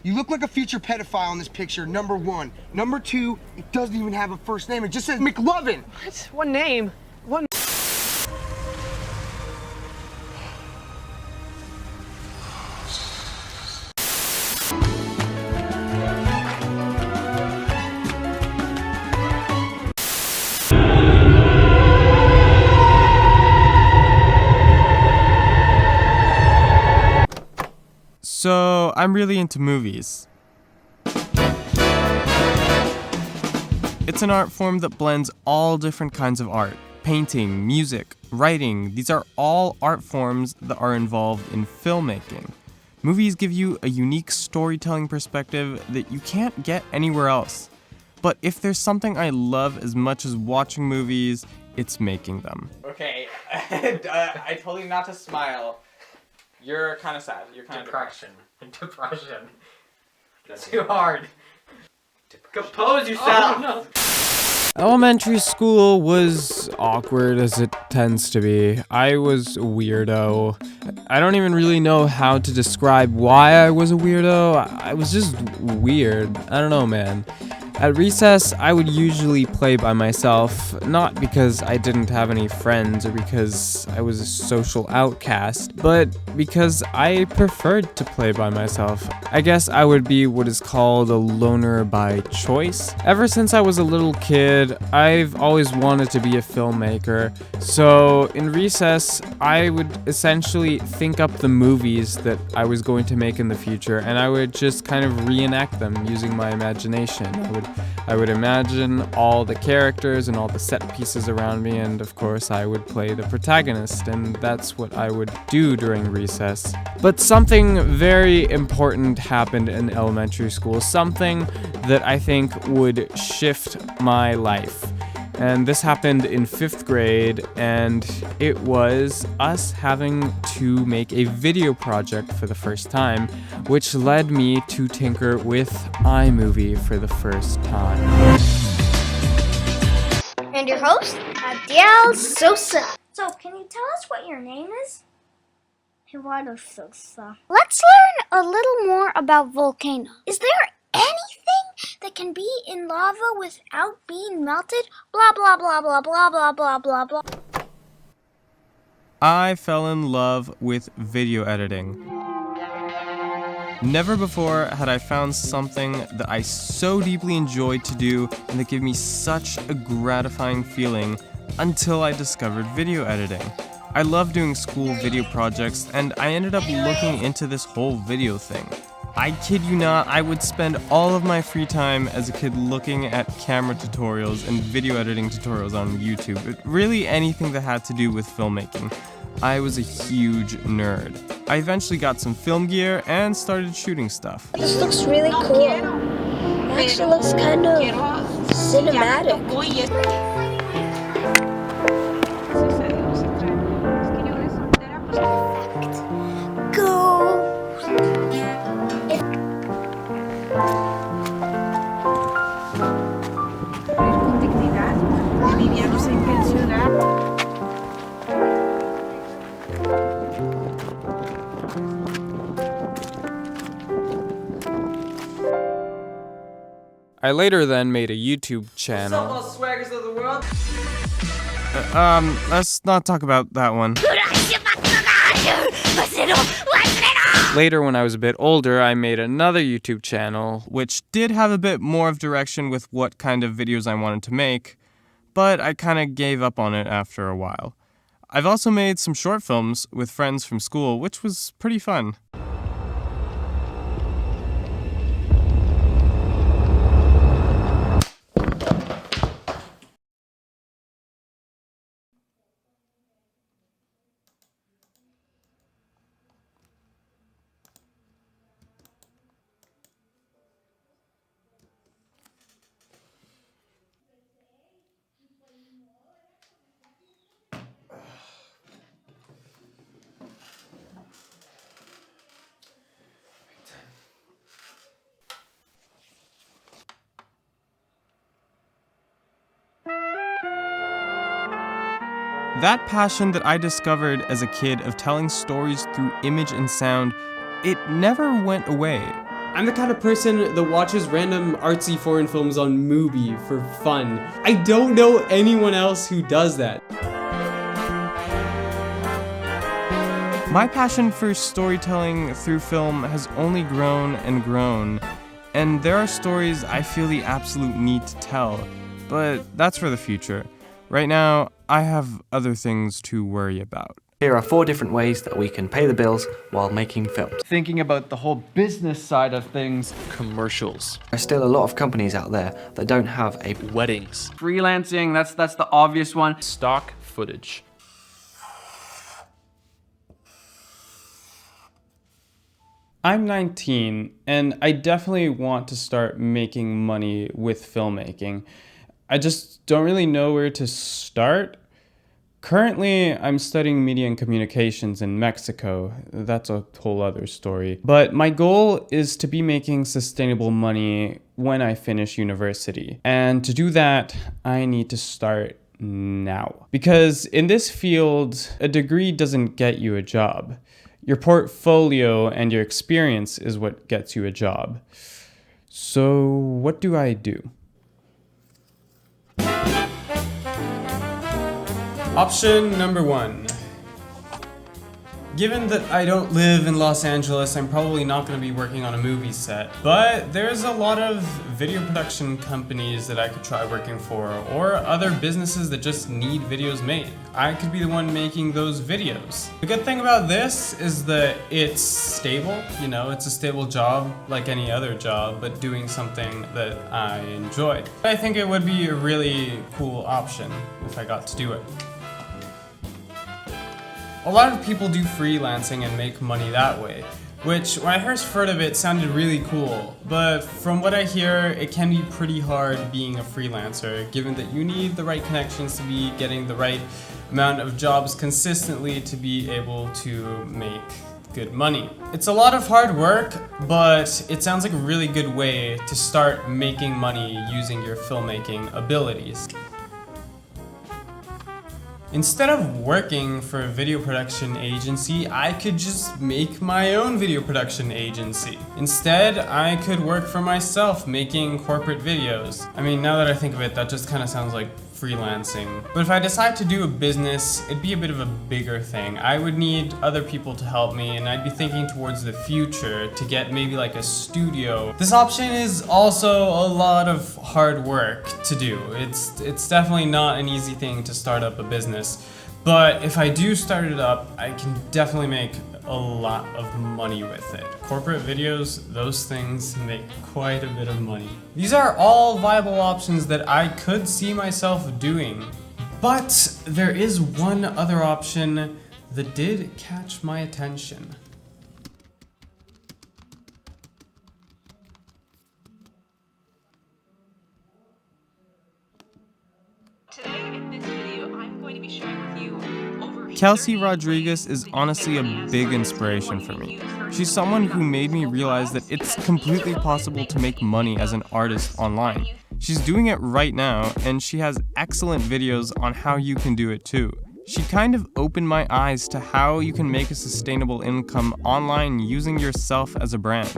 You look like a future pedophile in this picture, number one. Number two, it doesn't even have a first name. It just says McLovin. What? What name? What? So, I'm really into movies. It's an art form that blends all different kinds of art. Painting, music, writing, these are all art forms that are involved in filmmaking. Movies give you a unique storytelling perspective that you can't get anywhere else. But if there's something I love as much as watching movies, it's making them. Okay, I told you not to smile. You're kind of sad. You're kind of Depression. That's too hard. Compose yourself. Oh, no. Elementary school was awkward as it tends to be. I was a weirdo. I don't even really know how to describe why I was a weirdo. I was just weird. I don't know, man. At recess, I would usually play by myself, not because I didn't have any friends or because I was a social outcast, but because I preferred to play by myself. I guess I would be what is called a loner by choice. Ever since I was a little kid, I've always wanted to be a filmmaker, so in recess, I would essentially think up the movies that I was going to make in the future, and I would just kind of reenact them using my imagination. I would imagine all the characters and all the set pieces around me, and of course I would play the protagonist, and that's what I would do during recess. But something very important happened in elementary school, something that I think would shift my life. And this happened in 5th grade, and it was us having to make a video project for the first time, which led me to tinker with iMovie for the first time. And your host, Adiel Sosa. So, can you tell us what your name is? Eduardo Sosa. Let's learn a little more about volcanoes. Is there anything that can be in lava without being melted? Blah, blah, blah, blah, blah, blah, blah, blah, blah. I fell in love with video editing. Never before had I found something that I so deeply enjoyed to do and that gave me such a gratifying feeling until I discovered video editing. I love doing school video projects, and I ended up looking into this whole video thing. I kid you not, I would spend all of my free time as a kid looking at camera tutorials and video editing tutorials on YouTube. Really anything that had to do with filmmaking. I was a huge nerd. I eventually got some film gear and started shooting stuff. This looks really cool. It actually looks kind of cinematic. I later then made a YouTube channel. What's up, all swaggers of the world? Let's not talk about that one. Later, when I was a bit older, I made another YouTube channel, which did have a bit more of direction with what kind of videos I wanted to make, but I kind of gave up on it after a while. I've also made some short films with friends from school, which was pretty fun. That passion that I discovered as a kid of telling stories through image and sound, it never went away. I'm the kind of person that watches random artsy foreign films on Mubi for fun. I don't know anyone else who does that. My passion for storytelling through film has only grown and grown, and there are stories I feel the absolute need to tell, but that's for the future. Right now, I have other things to worry about. Here are 4 different ways that we can pay the bills while making films. Thinking about the whole business side of things. Commercials. There are still a lot of companies out there that don't have a Weddings. Freelancing, that's the obvious one. Stock footage. I'm 19, and I definitely want to start making money with filmmaking. I just don't really know where to start. Currently, I'm studying media and communications in Mexico. That's a whole other story. But my goal is to be making sustainable money when I finish university. And to do that, I need to start now. Because in this field, a degree doesn't get you a job. Your portfolio and your experience is what gets you a job. So what do I do? Option number 1. Given that I don't live in Los Angeles, I'm probably not going to be working on a movie set, but there's a lot of video production companies that I could try working for, or other businesses that just need videos made. I could be the one making those videos. The good thing about this is that it's stable, you know, it's a stable job like any other job, but doing something that I enjoy. I think it would be a really cool option if I got to do it. A lot of people do freelancing and make money that way, which when I first heard of it sounded really cool, but from what I hear, it can be pretty hard being a freelancer, given that you need the right connections to be getting the right amount of jobs consistently to be able to make good money. It's a lot of hard work, but it sounds like a really good way to start making money using your filmmaking abilities. Instead of working for a video production agency, I could just make my own video production agency. Instead, I could work for myself making corporate videos. I mean, now that I think of it, that just kind of sounds like freelancing. But if I decide to do a business, it'd be a bit of a bigger thing. I would need other people to help me, and I'd be thinking towards the future to get maybe like a studio. This option is also a lot of hard work to do. It's definitely not an easy thing to start up a business. But if I do start it up, I can definitely make a lot of money with it. Corporate videos, those things make quite a bit of money. These are all viable options that I could see myself doing. But there is one other option that did catch my attention. Today in this video, I'm going to be sharing with you over Kelsey Rodriguez is honestly a big inspiration for me. She's someone who made me realize that it's completely possible to make money as an artist online. She's doing it right now, and she has excellent videos on how you can do it too. She kind of opened my eyes to how you can make a sustainable income online using yourself as a brand.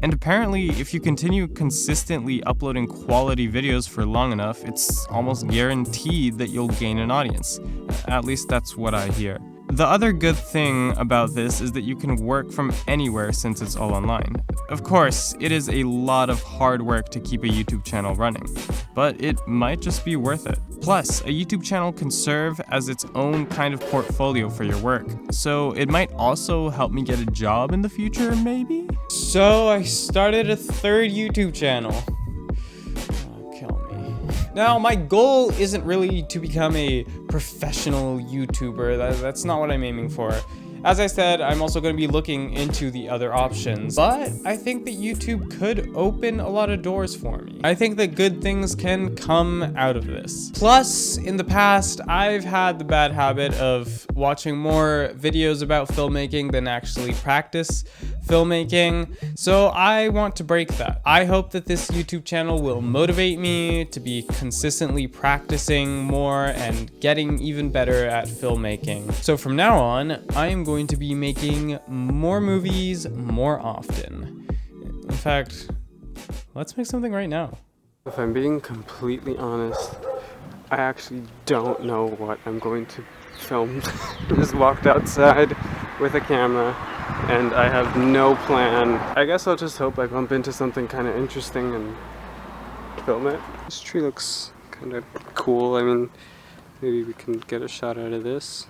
And apparently, if you continue consistently uploading quality videos for long enough, it's almost guaranteed that you'll gain an audience. At least that's what I hear. The other good thing about this is that you can work from anywhere since it's all online. Of course, it is a lot of hard work to keep a YouTube channel running, but it might just be worth it. Plus, a YouTube channel can serve as its own kind of portfolio for your work, so it might also help me get a job in the future, maybe? So I started a third YouTube channel. Now, my goal isn't really to become a professional YouTuber. That's not what I'm aiming for. As I said, I'm also going to be looking into the other options, but I think that YouTube could open a lot of doors for me. I think that good things can come out of this. Plus, in the past, I've had the bad habit of watching more videos about filmmaking than actually practice filmmaking, so I want to break that. I hope that this YouTube channel will motivate me to be consistently practicing more and getting even better at filmmaking. So from now on, I am going to be making more movies more often. fact, let's make something right now. If I'm being completely honest, I actually don't know what I'm going to film. I just walked outside with a camera and I have no plan. I guess I'll just hope I bump into something kind of interesting and film it. This tree looks kind of cool. I mean, maybe we can get a shot out of this.